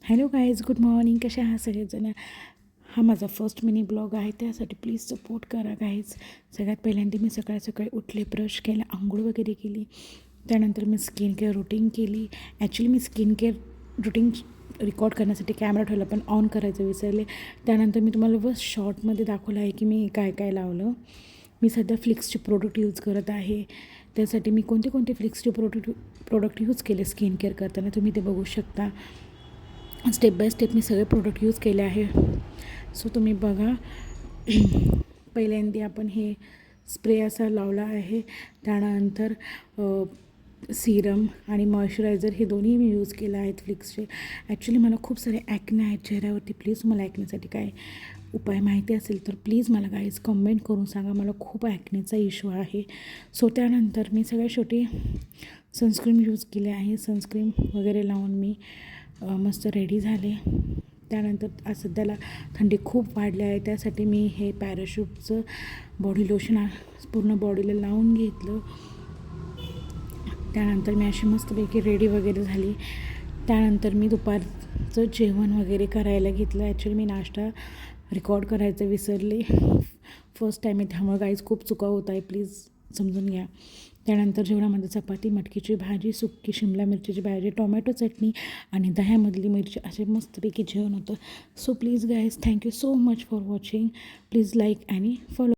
Hello guys, good morning. कसे आहात सगळेजण? हा माझा फर्स्ट मिनी ब्लॉग आहे, त्यासाठी प्लीज सपोर्ट करा गाईज. सगळ्यात पहिल्यांदा मी सकाळी उठले, ब्रश केला, आंघोळ वगैरे केली. त्यानंतर मी स्किन केअर रुटीन केली. ॲक्च्युली मी स्किन केअर रुटीन रेकॉर्ड करण्यासाठी कॅमेरा ठेवला, पण ऑन करायचं विसरले. त्यानंतर मी तुम्हाला बस शॉर्टमध्ये दाखवलं आहे की मी काय काय लावलं. मी सध्या फ्लिक्सचे प्रोडक्ट यूज करत आहे. त्यासाठी मी कोणते फ्लिक्सचे प्रोडक्ट यूज केले स्किन केअर करताना तुम्ही ते बघू शकता. स्टेप बाय स्टेप मी सगळे प्रोडक्ट यूज केले आहे. सो तुम्ही बघा. पहिल्यांदा आपण हे स्प्रे असा लावला आहे. त्यानंतर सिरम आणि मॉइश्चरायझर हे दोन्ही मी यूज केलं आहेत फ्लिक्सचे. ॲक्च्युली मला खूप सारे ॲक्ने आहेत चेहऱ्यावरती. प्लीज मला ॲक्नेसाठी काय उपाय माहिती असेल तर प्लीज मला गाईज कमेंट करून सांगा. मला खूप ॲक्नेचा इश्यू आहे. सो त्यानंतर मी सगळ्यात शेवटी सनस्क्रीन यूज केले आहे. सनस्क्रीन वगैरे लावून मी मस्त रेडी झाले. त्यानंतर आज सध्याला थंडी खूप वाढली आहे, त्यासाठी मी हे पॅराशूटचं बॉडी लोशन पूर्ण बॉडीला लावून घेतलं. त्यानंतर मी अशी मस्तपैकी रेडी वगैरे झाली. त्यानंतर मी दुपारचं जेवण वगैरे करायला घेतलं. ॲक्च्युली मी नाश्ता रेकॉर्ड करायचं विसरले. फर्स्ट टाईम आहे, त्यामुळे गाईज खूप चुका होत आहे, प्लीज समजून घ्या. त्यानंतर जेवणामध्ये चपाती, मटकीची भाजी, सुकी शिमला मिरचीची भाजी, टोमॅटो चटणी आणि दह्यामधली मिरची, असे मस्तपैकी जेवण होतं. So please guys, thank you so much for watching. Please like आणि फॉलो.